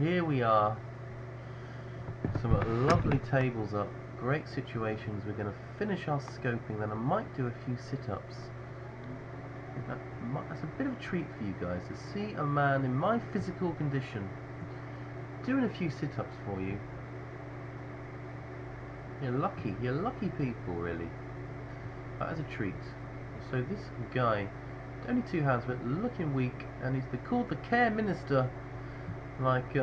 here we are. Some lovely tables up, great situations. We're going to finish our scoping, then I might do a few sit-ups. That's a bit of a treat for you guys, to see a man in my physical condition doing a few sit-ups for you. You're lucky people, really. That is a treat. So this guy, only 2 hands, but looking weak, and he's called the Care Minister, like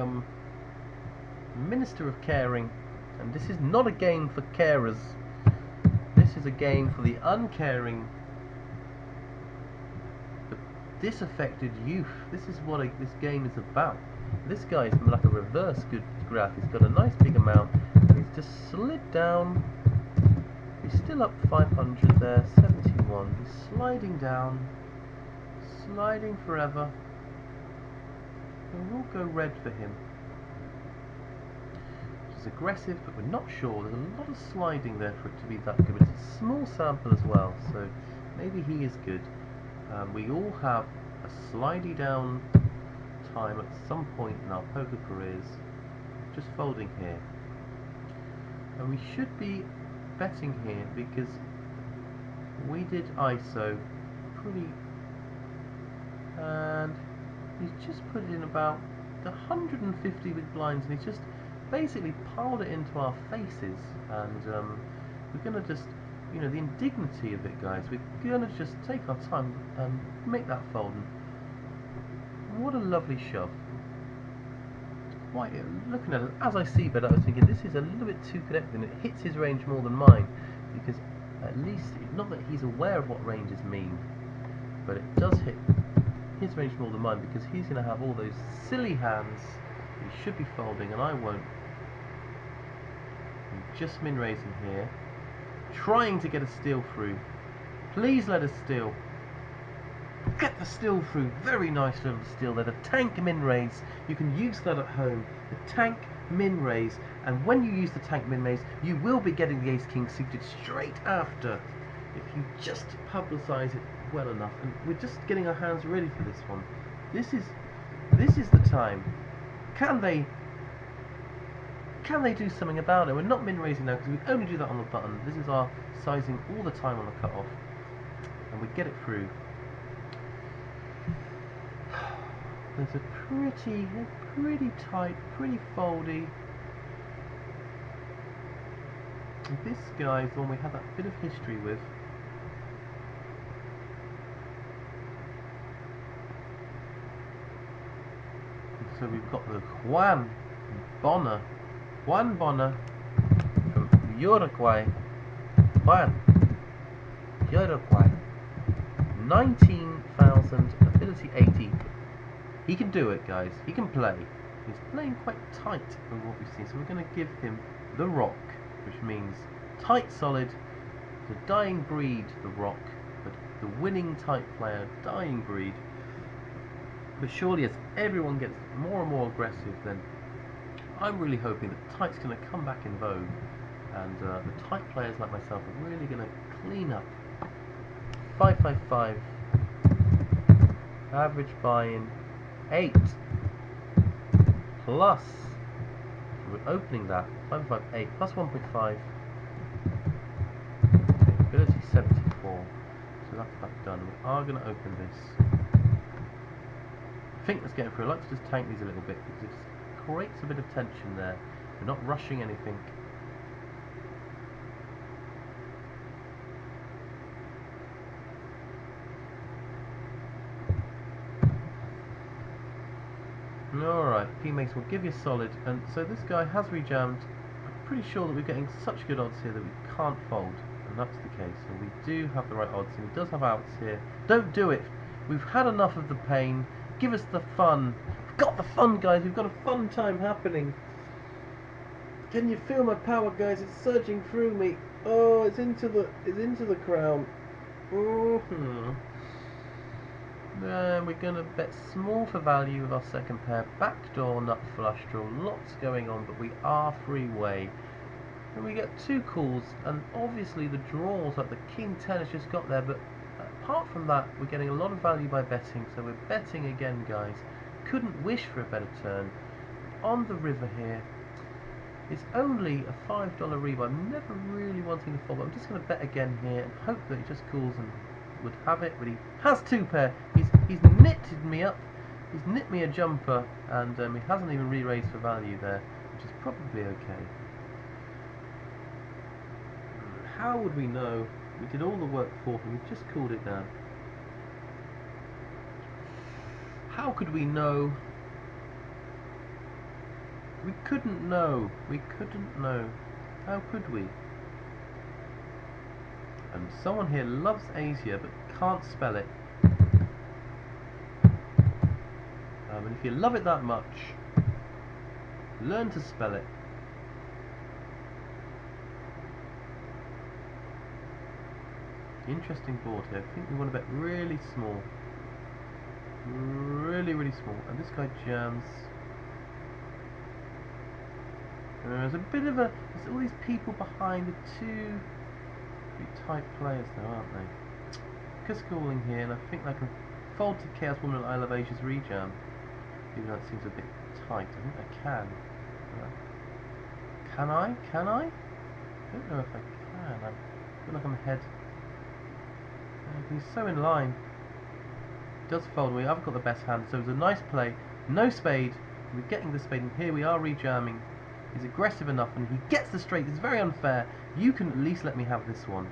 Minister of Caring. And this is not a game for carers. This is a game for the uncaring, the disaffected youth. This is what this game is about. This guy is like a reverse good graph. He's got a nice big amount, and he's just slid down. He's still up 500 there, 71. He's sliding down, sliding forever. And we'll go red for him. It's aggressive, but we're not sure. There's a lot of sliding there for it to be that good, but it's a small sample as well, so maybe he is good. We all have a slidey down time at some point in our poker careers. Just folding here, and we should be betting here because we did ISO pretty, and he's just put in about 150 big blinds, and he's just basically piled it into our faces. And we're gonna just, the indignity of it, guys, we're gonna just take our time and make that fold. And what a lovely shove. Quite, looking at it, as I see better, I was thinking this is a little bit too connected, and it hits his range more than mine, because at least, not that he's aware of what ranges mean, but it does hit his range more than mine, because he's going to have all those silly hands he should be folding, and I won't. I'm just min raising here, trying to get a steal through. Please let us steal. Get the steal through. Very nice little steal there. The tank min raise. You can use that at home. The tank min raise. And when you use the tank min raise, you will be getting the ace king suited straight after, if you just publicise it well enough. And we're just getting our hands ready for this one. This is the time. Can they do something about it? We're not min raising now because we only do that on the button. This is our sizing all the time on the cutoff, and we get it through. There's a pretty tight, pretty foldy. And this guy is the one we had that bit of history with. And so we've got the Juan Bonner from Uruguay. Juan, Uruguay. 19,000, ability 80. He can do it, guys. He can play. He's playing quite tight with what we've seen, so we're going to give him the rock, which means tight solid, the dying breed, the rock, but the winning tight player, dying breed. But surely as everyone gets more and more aggressive, then I'm really hoping that tight's going to come back in vogue, and the tight players like myself are really going to clean up. 555, average buy-in 8 plus, so we're opening that 558 plus 1.5, ability 74, so that's that done. We are going to open this. I think let's get it through. I like to just tank these a little bit because it just creates a bit of tension there. We're not rushing anything. Alright, P-Mace will give you solid, and so this guy has rejammed. I'm pretty sure that we're getting such good odds here that we can't fold, and that's the case. So we do have the right odds, and he does have outs here. Don't do it! We've had enough of the pain. Give us the fun. We've got the fun, guys. We've got a fun time happening. Can you feel my power, guys? It's surging through me. Oh, it's into the crown. Then we're going to bet small for value with our second pair. Backdoor nut flush draw. Lots going on, but we are three-way. And we get 2 calls, and obviously the draws, like the King 10 has just got there, but apart from that, we're getting a lot of value by betting, so we're betting again, guys. Couldn't wish for a better turn. on the river here. It's only a $5 rebuy. I'm never really wanting to fold, but I'm just going to bet again here and hope that it just calls and would have it. But he has two pair. He's knitted me up. He's knit me a jumper, and he hasn't even re-raised for value there, which is probably okay. How would we know? We did all the work for him. We've just cooled it down. How could we know? We couldn't know. We couldn't know. How could we? And someone here loves Asia but can't spell it. And if you love it that much, learn to spell it. Interesting board here. I think we want to bet really small. Really, really small. And this guy jams. There's a bit of a... There's all these people behind the two tight players though, aren't they? Just calling here, and I think I can fold to Chaos Woman and Isle of Asia's rejam. Even though it seems a bit tight. I think I can. Can I? Can I? I don't know if I can. I feel like I'm ahead. He's so in line. He does fold away. I've got the best hand, so it's a nice play. No spade. We're getting the spade, and here we are rejamming. He's aggressive enough, and he gets the straight. It's very unfair. You can at least let me have this one.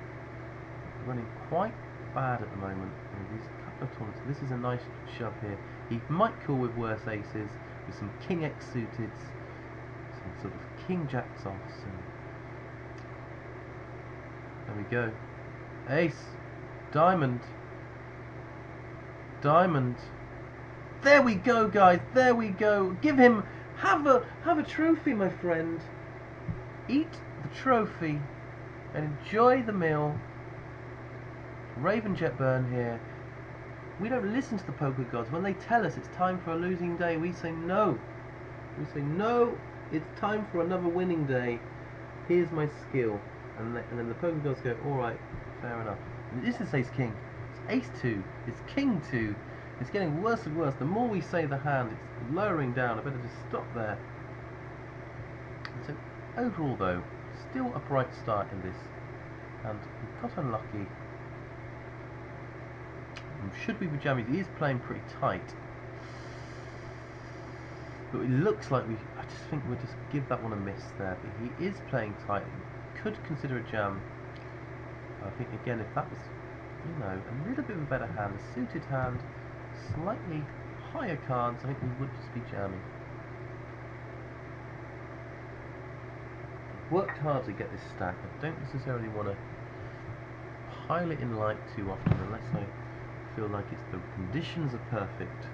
Running quite bad at the moment. These couple of tournaments. This is a nice shove here. He might call with worse aces, with some king X suited, some sort of king jacks offs. And there we go. Ace, diamond, diamond. There we go, guys. There we go. Give him. Have a trophy, my friend. Eat the trophy and enjoy the meal. Raven Jetburn here. We don't listen to the poker gods. When they tell us it's time for a losing day, we say no. We say no, it's time for another winning day. Here's my skill. And then the poker gods go, alright, fair enough. And this is ace king. It's ace 2. It's king 2. It's getting worse and worse. The more we say the hand, it's lowering down. I better just stop there. So overall though, still a bright start in this. And we got unlucky. Should we be jamming? He is playing pretty tight. But it looks like I just think we'll just give that one a miss there. But he is playing tight. Could consider a jam. I think again, if that was, you know, a little bit of a better hand, a suited hand, slightly higher cards, I think we would just be jamming. I've worked hard to get this stack. I don't necessarily want to pile it in light too often unless I feel like it's the conditions are perfect.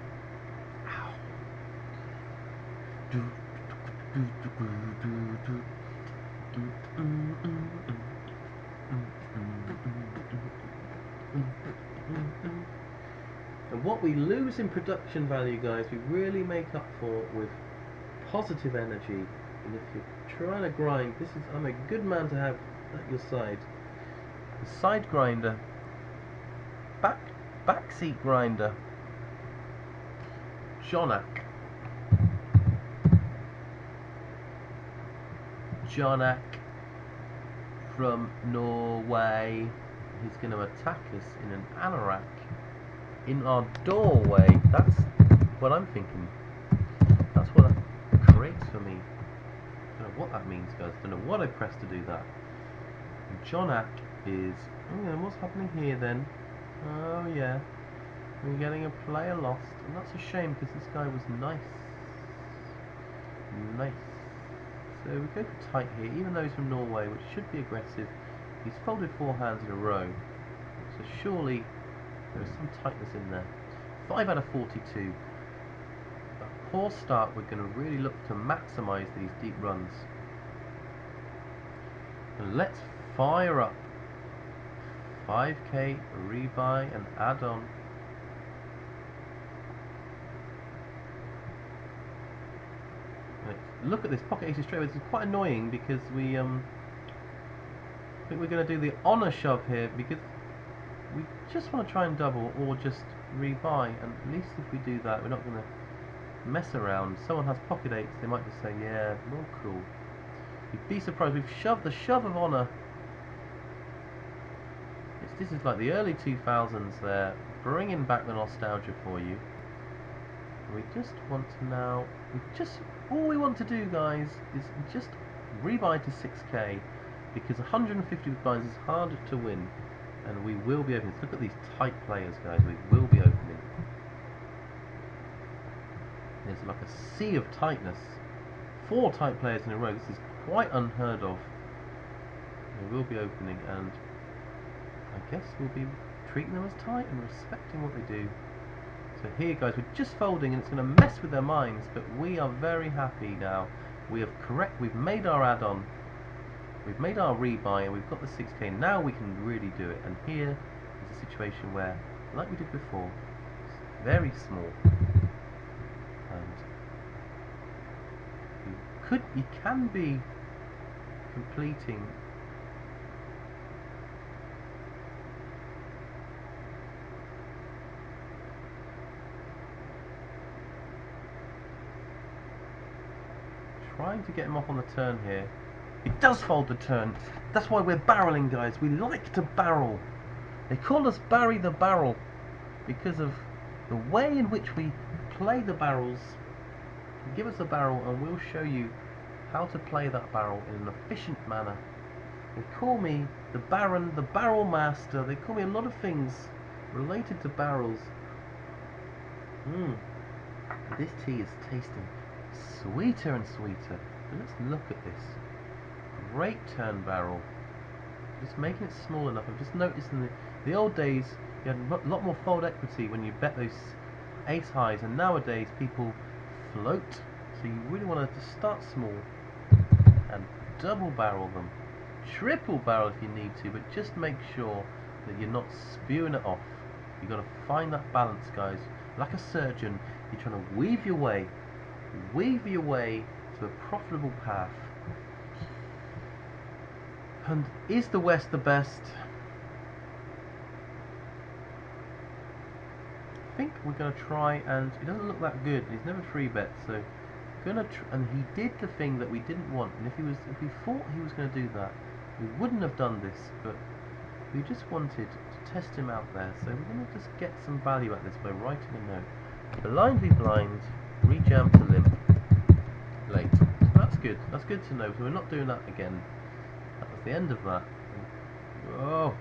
Ow. And what we lose in production value, guys, we really make up for with positive energy. And if you're trying to grind, I'm a good man to have at your side. The side grinder, backseat grinder, Jonak from Norway. He's going to attack us in an anorak in our doorway. That's what I'm thinking. That's what that creates for me. I don't know what that means, guys. I don't know what I pressed to do that. And Jonak is... Oh, and what's happening here then? Oh yeah, we're getting a player lost, and that's a shame because this guy was nice. So we go for tight here, even though he's from Norway, which should be aggressive. He's folded 4 hands in a row, so surely there is some tightness in there. 5 out of 42. A poor start. We're going to really look to maximise these deep runs. And let's fire up. 5k, rebuy, and add-on. Look at this pocket aces straight away. This is quite annoying because we I think we're going to do the honour shove here because we just want to try and double or just rebuy, and at least if we do that, we're not going to mess around. Someone has pocket 8s, they might just say, yeah, more cool. You'd be surprised, we've shoved the shove of honour. This is like the early 2000s there, bringing back the nostalgia for you. We just want to now, all we want to do, guys, is just rebuy to 6k, because 150 with blinds is harder to win, and we will be opening. Look at these tight players, guys, we will be opening. There's like a sea of tightness. 4 tight players in a row, this is quite unheard of. We will be opening, and I guess we'll be treating them as tight and respecting what they do. So here, guys, we're just folding, and it's going to mess with their minds, but we are very happy now. We've made our add-on, we've made our rebuy, and we've got the 6k. Now we can really do it. And here is a situation where, like we did before, it's very small, and you can be completing. Trying to get him off on the turn here. He does fold the turn. That's why we're barreling, guys. We like to barrel. They call us Barry the Barrel because of the way in which we play the barrels. Give us a barrel and we'll show you how to play that barrel in an efficient manner. They call me the Baron, the Barrel Master. They call me a lot of things related to barrels. This tea is tasting sweeter and sweeter. But let's look at this. Great turn barrel. Just making it small enough. I've just noticed in the old days you had a lot more fold equity when you bet those ace highs, and nowadays people float. So you really want to just start small and double barrel them. Triple barrel if you need to, but just make sure that you're not spewing it off. You've got to find that balance, guys. Like a surgeon, you're trying to weave your way to a profitable path. And is the West the best? I think we're going to try, and it doesn't look that good. He's never free bet, so and he did the thing that we didn't want. And if we thought he was going to do that, we wouldn't have done this. But we just wanted to test him out there, so we're going to just get some value at this by writing a note. Blind v blind, rejam to limp. Late. So that's good. That's good to know. So we're not doing that again. That was the end of that. Oh,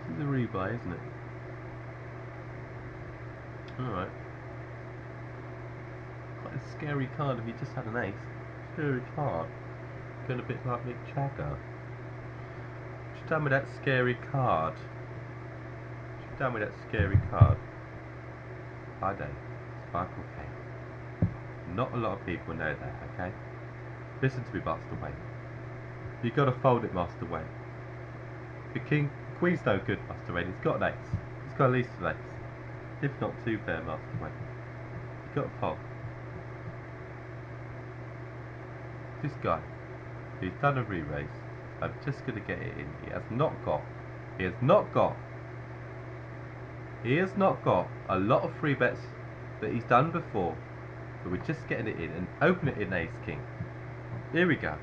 this is a rebuy, isn't it? All right. Quite a scary card if you just had an ace. Scary card. Going a bit like Mick Jagger. Just tell me that scary card. Just tell me that scary card. Friday. Sparkle K. Not a lot of people know that, okay? Listen to me, Master Wayne. You gotta fold it, Master Wayne. The Queen's no good, Master Wayne. He's got an ace. He's got at least an ace. If not 2 pair, Master Wayne. You gotta fold. This guy, he's done a re-raise. I'm just gonna get it in. He has not got a lot of free bets that he's done before, but we're just getting it in and open it in ace king. Here we go.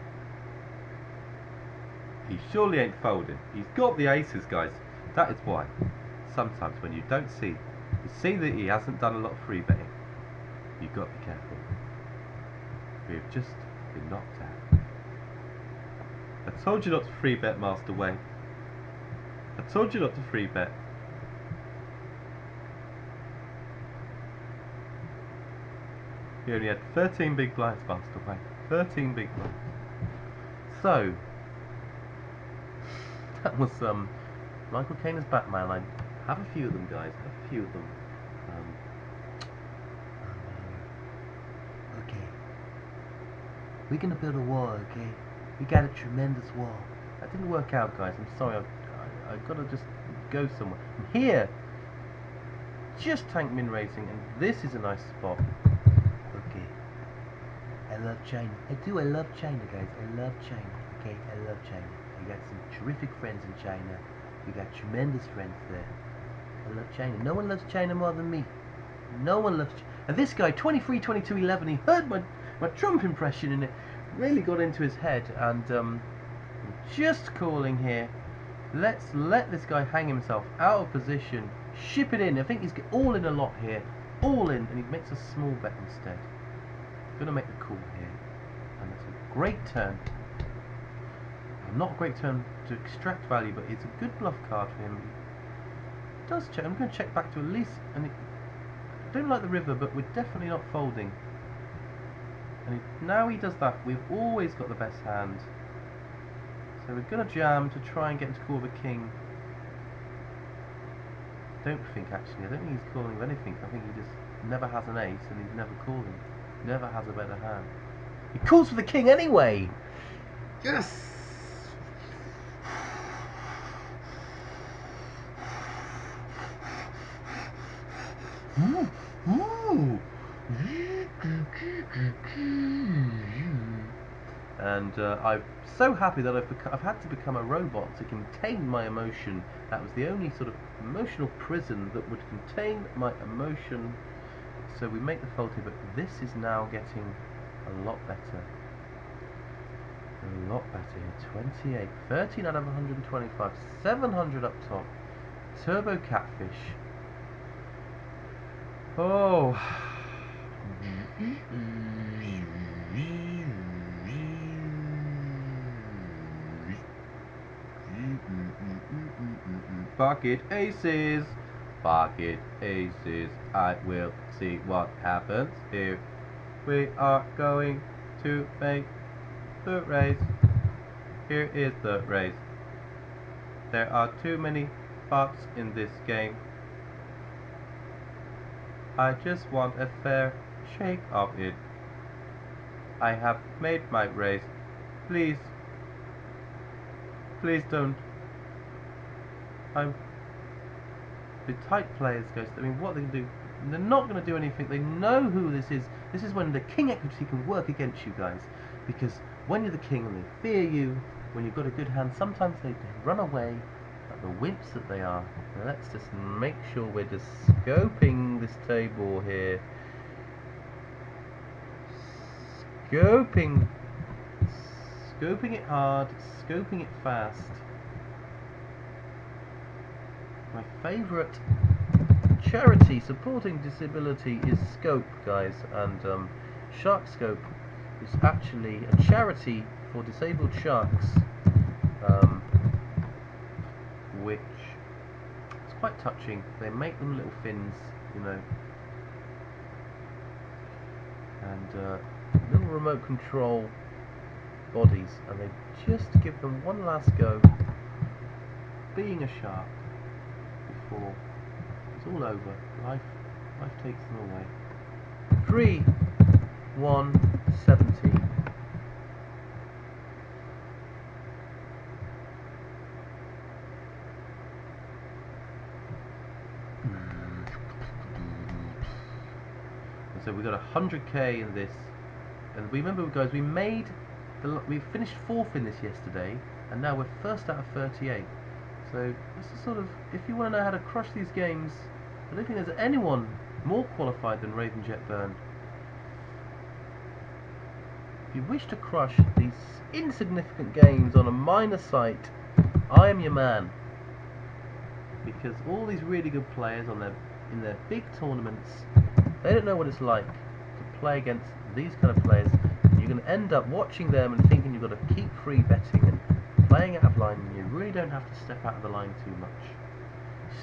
He surely ain't folding. He's got the aces, guys. That is why sometimes when you don't see, you see that he hasn't done a lot of free betting, you've got to be careful. We've just been knocked out. I told you not to free bet, Master Wayne. I told you not to free bet. He only had 13 big blinds, Master Wayne. 13 big blinds. So that was Michael Caine's Batman. I have a few of them, guys. I have a few of them. Okay. We're gonna build a wall, okay? We got a tremendous wall. That didn't work out, guys. I'm sorry. I've got to just go somewhere. And here, just tank min racing, and this is a nice spot. Okay. I love China. I love China, guys. I love China. Okay, I love China. I got some terrific friends in China. We got tremendous friends there. I love China. No one loves China more than me. No one loves. And this guy, 23, 22, 11, he heard my Trump impression and it really got into his head. And I'm just calling here. Let's let this guy hang himself out of position. Ship it in. I think he's all in a lot here. All in, and he makes a small bet instead. Gonna make the call here, and it's a great turn. Not a great turn to extract value, but it's a good bluff card for him. He does check. I'm going to check back to at least. And I don't like the river, but we're definitely not folding. And now he does that. We've always got the best hand. So we're going to jam to try and get him to call the king. Don't think actually. I don't think he's calling with anything. I think he just never has an ace, and he's never calling. Never has a better hand. He calls for the king anyway. Yes. Ooh. Ooh. And I'm so happy that I've had to become a robot to contain my emotion. That was the only sort of emotional prison that would contain my emotion. So we make the fold here, but this is now getting a lot better. A lot better here. 28, 13 out of 125, 700 up top. Turbo catfish. Oh. Pocket aces. Pocket aces. I will see what happens here. We are going to make the raise. Here is the raise. There are too many pots in this game. I just want a fair shake of it. I have made my raise. Please. Please don't. The tight players, guys, I mean, what they can do, they're not going to do anything. They know who this is. This is when the king equity can work against you guys. Because when you're the king and they fear you, when you've got a good hand, sometimes they run away like the wimps that they are. Now let's just make sure we're just scoping this table here. Scoping it hard, scoping it fast. My favourite charity supporting disability is Scope, guys, and Shark Scope is actually a charity for disabled sharks, which is quite touching. They make them little fins, you know, and little remote control bodies, and they just give them one last go being a shark before it's all over. Life takes them away. 3, 1, 17. So we got 100k in this, and remember, guys, we finished 4th in this yesterday, and now we're first out of 38. So this is sort of, if you want to know how to crush these games, I don't think there's anyone more qualified than Raven Jet Burn. If you wish to crush these insignificant games on a minor site, I am your man. Because all these really good players in their big tournaments, they don't know what it's like to play against these kind of players. You're going to end up watching them and thinking you've got to keep free betting and playing out of line, and you really don't have to step out of the line too much.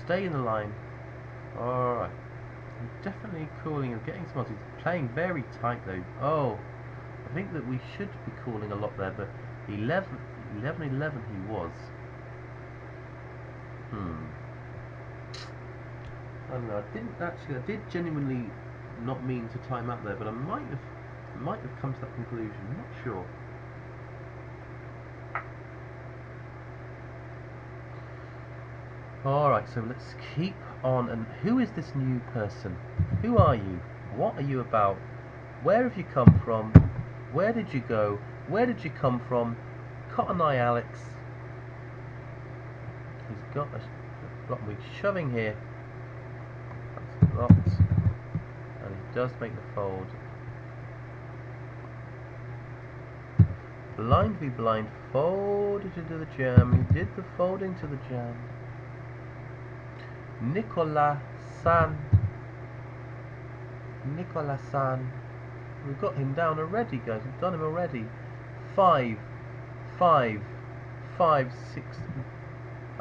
Stay in the line. Alright. I'm definitely calling and getting some odds. He's playing very tight though. Oh, I think that we should be calling a lot there, but 11-11 he was. I don't know, I did genuinely not mean to time out there, but I might have come to that conclusion, I'm not sure. Alright, so let's keep on. And who is this new person? Who are you? What are you about? Where have you come from? Where did you go? Where did you come from? Cotton Eye Alex. He's got a block we're shoving here. That's blocked. does make the fold. Blind v blind folded into the jam. He did the folding to the jam. Nicolas San. We've got him down already, guys. We've done him already. 5, 5, 5, 6.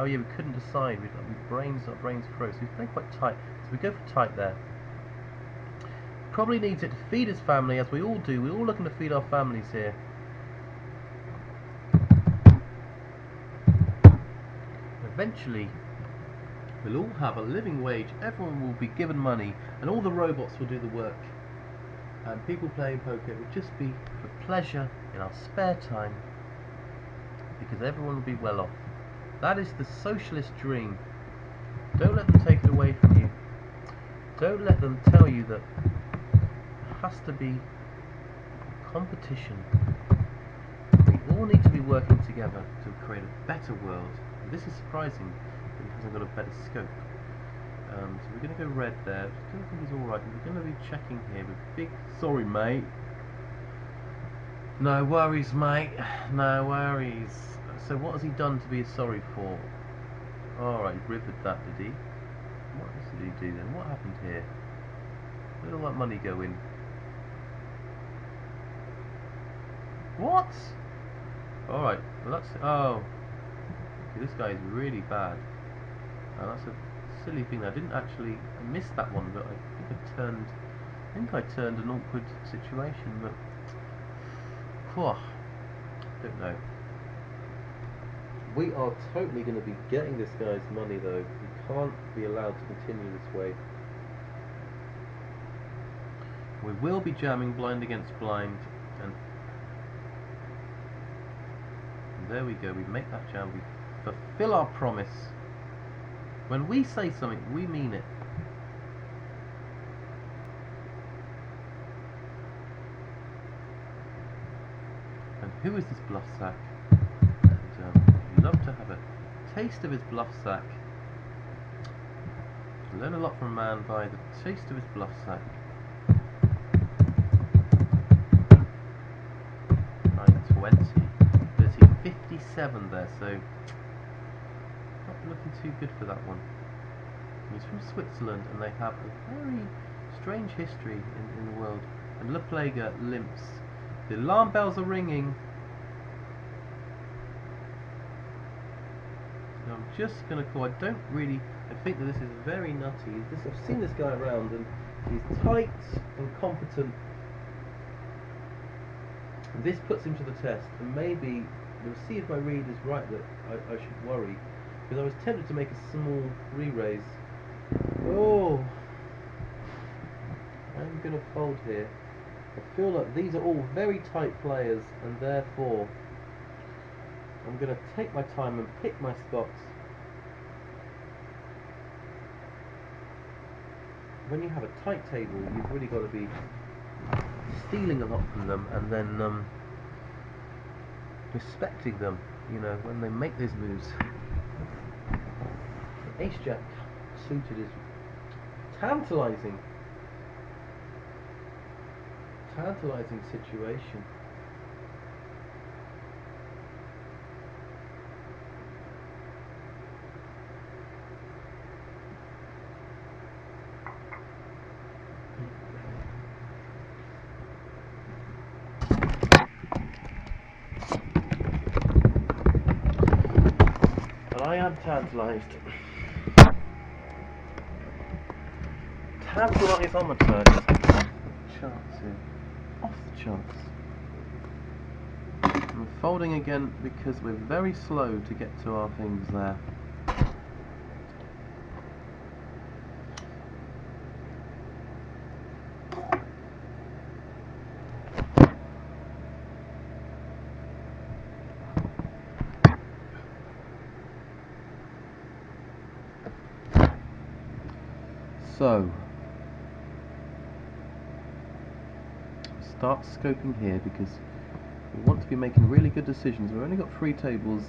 Oh yeah, we couldn't decide. Our brains froze. So he's playing quite tight. So we go for tight there. Probably needs it to feed his family, as we all do. We're all looking to feed our families here. Eventually, we'll all have a living wage. Everyone will be given money, and all the robots will do the work. And people playing poker will just be for pleasure in our spare time, because everyone will be well off. That is the socialist dream. Don't let them take it away from you. Don't let them tell you that it has to be competition. We all need to be working together to create a better world. And this is surprising that he hasn't got a better scope. So we're going to go red there. I don't think he's alright. We're going to be checking here with big... Sorry, mate. No worries, mate. No worries. So what has he done to be sorry for? Alright, he rivered that, did he? What else did he do then? What happened here? Where did all that money go in? What? Alright, well that's... Oh. Okay, this guy is really bad. That's a silly thing. I didn't actually... I missed that one, but I think I turned an awkward situation, but... don't know. We are totally going to be getting this guy's money, though. We can't be allowed to continue this way. We will be jamming blind against blind, and there we go. We make that jam. We fulfill our promise. When we say something, we mean it. And who is this bluff sack? We'd love to have a taste of his bluff sack. Learn a lot from a man by the taste of his bluff sack. 920. There's 57 there, so not looking too good for that one. He's from Switzerland, and they have a very strange history in the world. And La Plaga limps. The alarm bells are ringing. So I'm just going to call. I think that this is very nutty. I've seen this guy around, and he's tight and competent. And this puts him to the test, and maybe we'll see if my read is right that I should worry, because I was tempted to make a small re-raise. Oh, I'm going to fold here. I feel like these are all very tight players, and therefore I'm going to take my time and pick my spots. When you have a tight table, you've really got to be stealing a lot from them, and then respecting them, you know, when they make these moves. The Ace Jack suited is tantalizing situation. And I am tantalized. Tantalize on the turn. Charts here. Off the charts. I'm folding again because we're very slow to get to our things there. So, start scoping here because we want to be making really good decisions. We've only got 3 tables,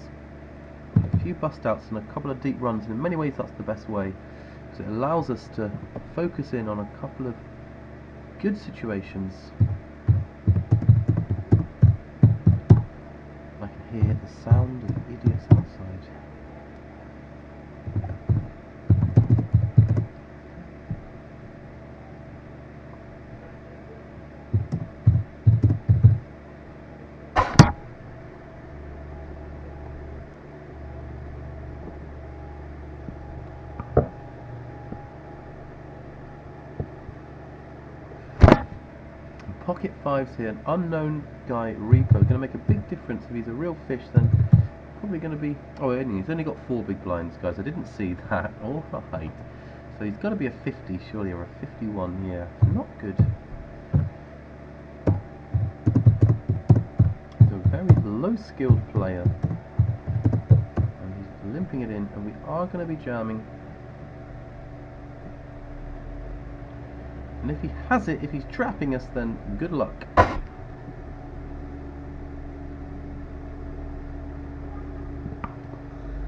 a few bust outs and a couple of deep runs, and in many ways that's the best way, because it allows us to focus in on a couple of good situations. I can hear the sound of idiots outside. Pocket fives here, an unknown guy, Repo. Going to make a big difference. If he's a real fish, then probably going to be... Oh, he's only got 4 big blinds, guys. I didn't see that. All right. So he's got to be a 50, surely, or a 51. Yeah, not good. He's a very low-skilled player. And he's limping it in, and we are going to be jamming. And if he has it, if he's trapping us, then good luck.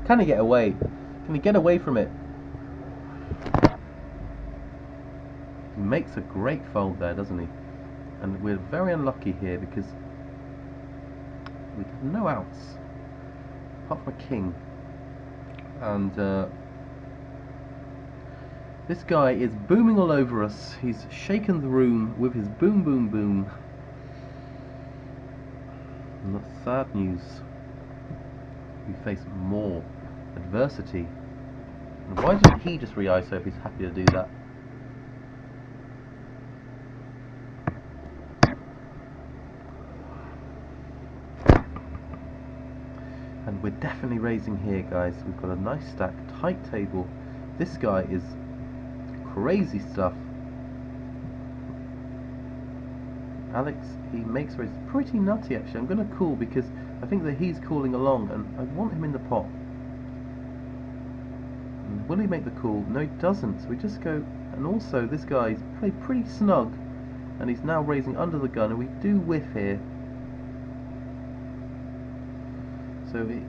Can he get away? Can he get away from it? He makes a great fold there, doesn't he? And we're very unlucky here because we have no outs apart from a king. And this guy is booming all over us. He's shaken the room with his boom, boom, boom. And that's sad news. We face more adversity. And why didn't he just re-ISO if he's happy to do that? And we're definitely raising here, guys. We've got a nice stack, tight table. This guy is crazy stuff. Alex, he makes raise pretty nutty actually. I'm going to call because I think that he's calling along and I want him in the pot. And will he make the call? No, he doesn't. So we just go, and also this guy's played pretty snug and he's now raising under the gun and we do whiff here. So it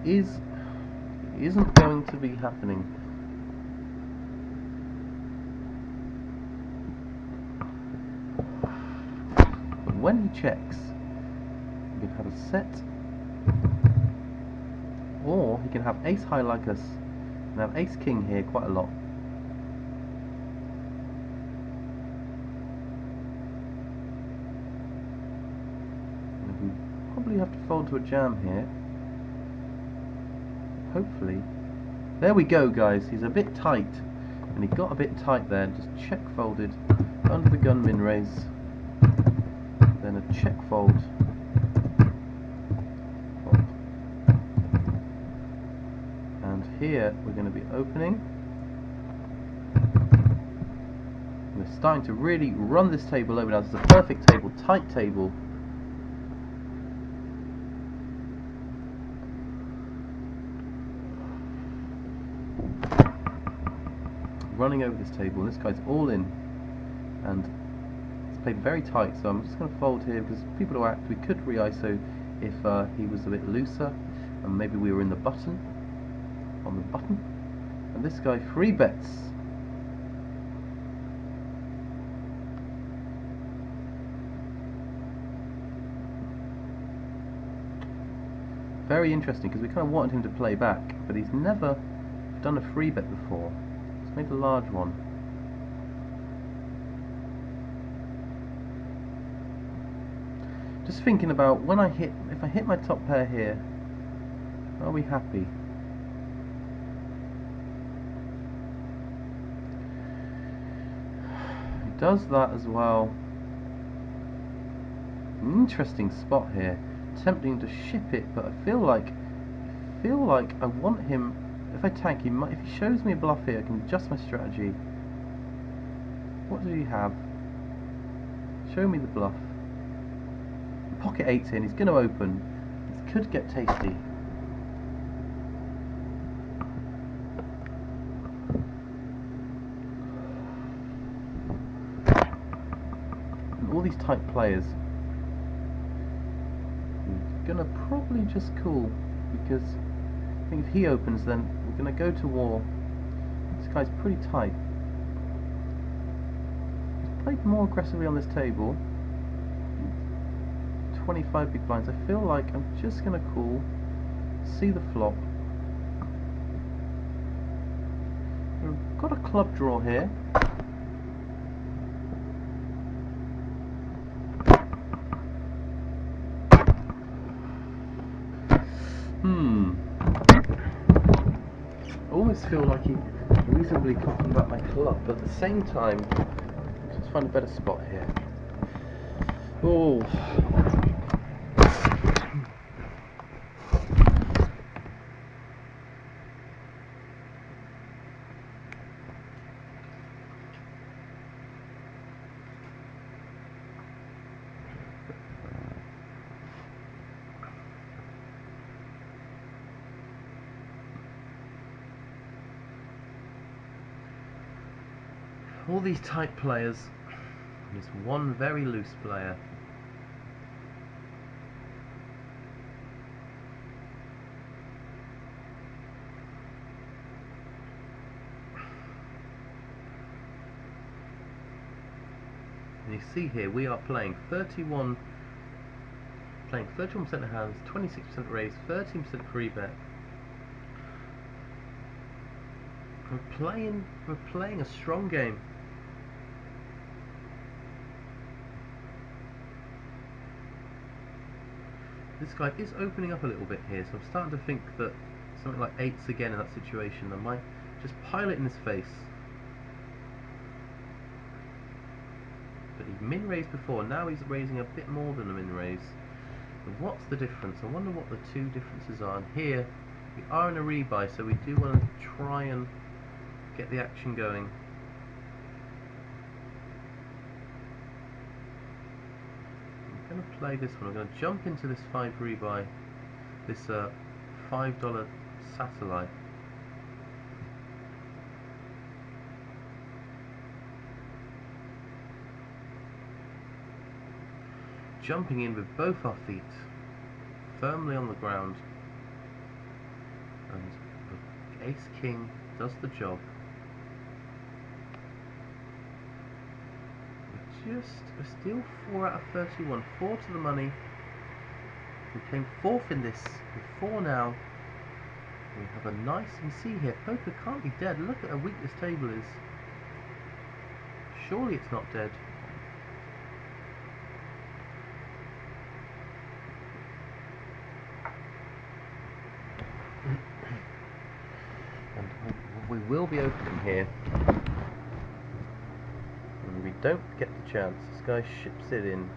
isn't going to be happening. When he checks, he can have a set, or he can have ace high like us, and have ace king here quite a lot. And we probably have to fold to a jam here. Hopefully. There we go, guys. He's a bit tight, and he got a bit tight there, and just check folded under the gun min raise. Then a check fold. And here we're going to be opening. We're starting to really run this table over now. This is a perfect table, tight table. Running over this table, and this guy's all in. And played very tight, so I'm just going to fold here because people who act, we could re-ISO if he was a bit looser and maybe we were in the button, on the button, and this guy free bets. Very interesting because we kind of wanted him to play back, but he's never done a free bet before. He's made a large one. Just thinking about when if I hit my top pair here, are we happy? He does that as well. An interesting spot here. Tempting to ship it, but I feel like I want him. If I tank, if he shows me a bluff here, I can adjust my strategy. What does he have? Show me the bluff. Pocket 8's in, he's going to open. This could get tasty. And all these tight players, he's going to probably just call, because I think if he opens then we're going to go to war. This guy's pretty tight. He's played more aggressively on this table. 25 big blinds. I feel like I'm just going to call, see the flop. We've got a club draw here. I almost feel like he's reasonably confident about my club, but at the same time, let's find a better spot here. Oh. All these tight players, and this one very loose player. And you see here we are playing 31% of hands, 26% raise, 13% free bet. We're playing a strong game. This guy is opening up a little bit here, so I'm starting to think that something like 8s again in that situation, I might just pile it in his face. But he min-raised before, now he's raising a bit more than a min-raise. But what's the difference? I wonder what the two differences are. And here, we are in a rebuy, so we do want to try and get the action going. I'm going to play this one. I'm going to jump into this 5 rebuy, this $5 satellite. Jumping in with both our feet firmly on the ground, and the ace king does the job. We're still 4 out of 31, 4 to the money. We came 4th in this, with 4 now. We have a nice, you can see here, poker can't be dead. Look at how weak this table is. Surely it's not dead. And we will be opening here. And we don't get the chance. This guy ships it in.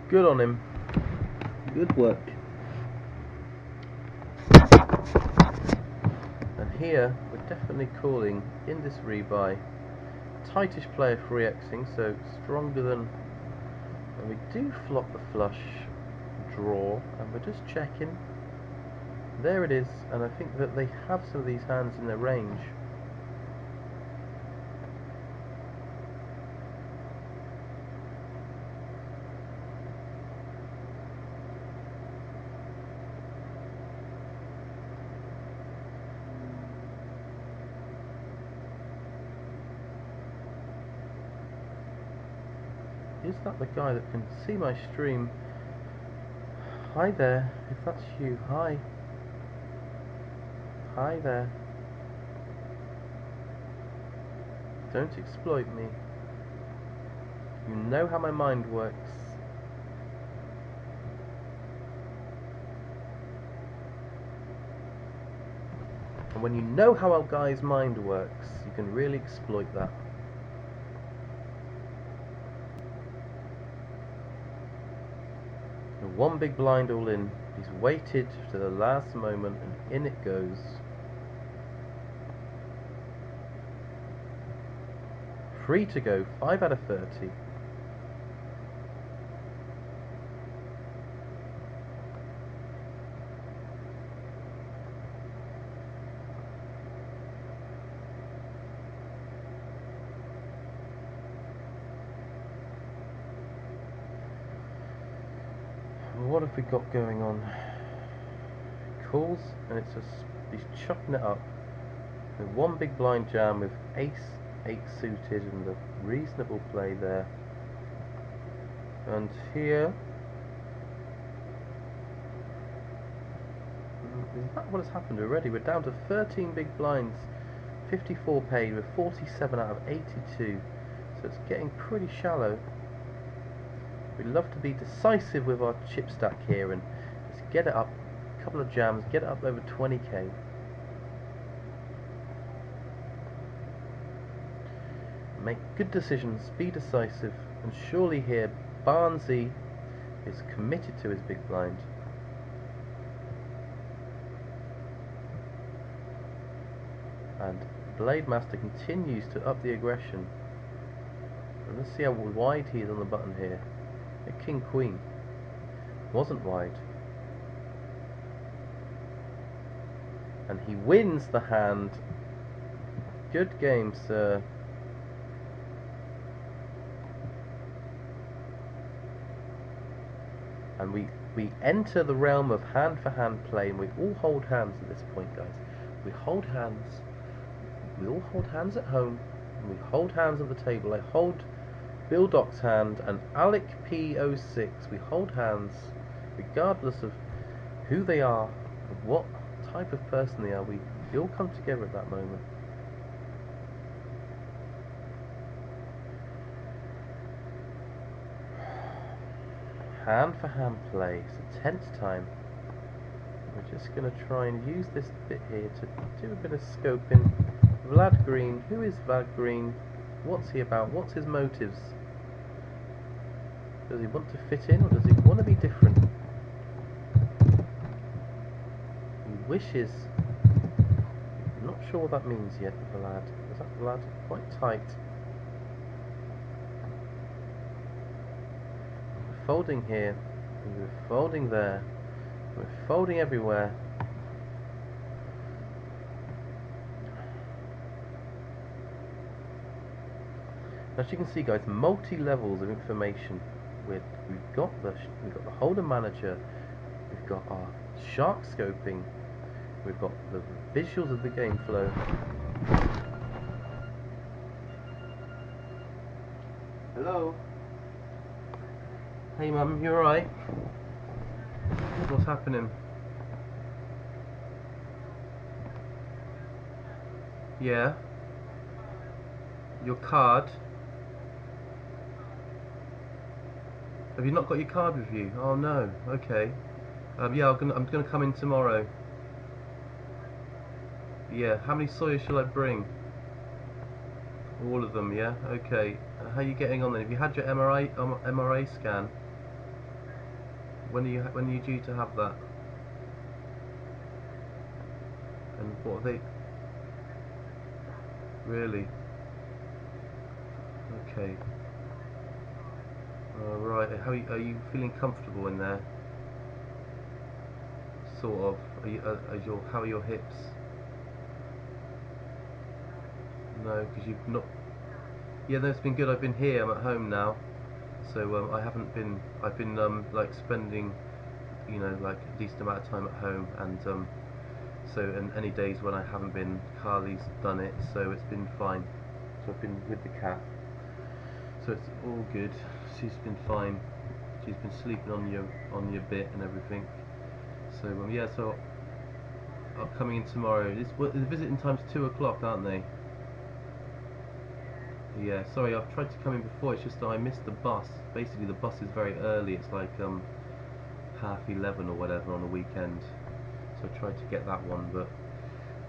Good on him. Good work. And here, we're definitely calling in this rebuy. Tightish player free Xing, so stronger than. And we do flop the flush draw, and we're just checking. There it is, and I think that they have some of these hands in their range. Is that the guy that can see my stream? Hi there, if that's you, hi. Hi there. Don't exploit me. You know how my mind works. And when you know how a guy's mind works, you can really exploit that. And one big blind all in. He's waited to the last moment and in it goes. Free to go, 5 out of 30. What have we got going on? Calls, and it's just he's chopping it up with one big blind jam with ace 8 suited and a reasonable play there. And here, is that what has happened already? We're down to 13 big blinds, 54 paid with 47 out of 82, so it's getting pretty shallow. We love to be decisive with our chip stack here and just get it up, a couple of jams, get it up over 20k. Make good decisions, be decisive, and surely here Barnsley is committed to his big blind. And Blademaster continues to up the aggression. And let's see how wide he is on the button here. A King Queen wasn't wide. And he wins the hand. Good game, sir. And we enter the realm of hand-for-hand play, and we all hold hands at this point, guys. We hold hands. We all hold hands at home, and we hold hands at the table. I hold Bill Doc's hand, and Alec P06. We hold hands, regardless of who they are, and what type of person they are. We all come together at that moment. Hand-for-hand play. It's a tense time. We're just going to try and use this bit here to do a bit of scoping. Vlad Green. Who is Vlad Green? What's he about? What's his motives? Does he want to fit in, or does he want to be different? He wishes. I'm not sure what that means yet, Vlad. Is that Vlad? Quite tight. We're folding here. We're folding there. We're folding everywhere. As you can see, guys, multi-levels of information. We've got the holder manager, we've got our shark scoping, we've got the visuals of the game flow. Hello. Hey, Mum, you alright? What's happening? Yeah. Your card. Have you not got your card with you? Oh no. Okay. Yeah, I'm gonna come in tomorrow. Yeah. How many Sawyers shall I bring? All of them. Yeah. Okay. How are you getting on then? Have you had your MRI scan? When are you due to have that? And what are they? Really? Okay. Right. How are you feeling comfortable in there? Sort of. How are your hips? No, because you've not. Yeah, no, it's been good. I've been here. I'm at home now, so I haven't been. I've been like spending, like a decent amount of time at home, and and any days when I haven't been, Carly's done it, so it's been fine. So I've been with the cat, so it's all good. She's been fine. She's been sleeping on your bit and everything. So yeah, so I'm coming in tomorrow. The visiting time's 2 o'clock, aren't they? Yeah, sorry, I've tried to come in before, it's just that I missed the bus. Basically the bus is very early, it's like 11:30 or whatever on a weekend. So I tried to get that one, but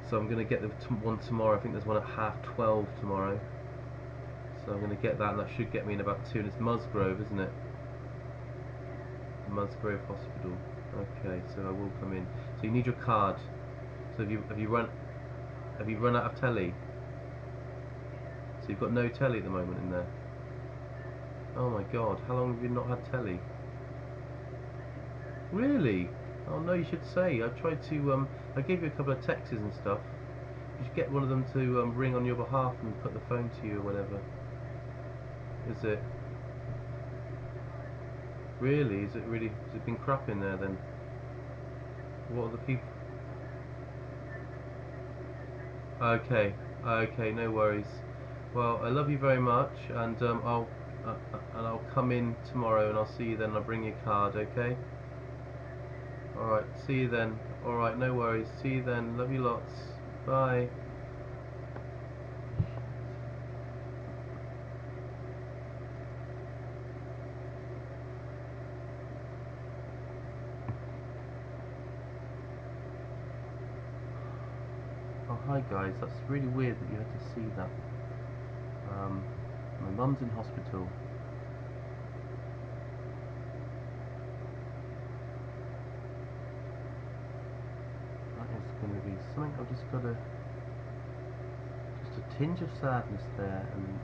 so I'm going to get the one tomorrow. I think there's one at 12:30 tomorrow. So I'm going to get that, and that should get me in about 2. And it's Musgrove, isn't it? Musgrove Hospital. Okay, so I will come in. So you need your card. So have you run out of telly? So you've got no telly at the moment in there. Oh my god, how long have you not had telly? Really? Oh no, you should say. I tried to I gave you a couple of texts and stuff. You should get one of them to ring on your behalf and put the phone to you or whatever. Is it? Really? Is it really? Has it been crap in there then? What are the people? Okay, okay, no worries. Well, I love you very much, and I'll come in tomorrow, and I'll see you then. I'll bring you a card, okay? All right. See you then. All right. No worries. See you then. Love you lots. Bye. Oh, hi guys. That's really weird that you had to see that. My mum's in hospital. That is going to be something. I've just got just a tinge of sadness there, and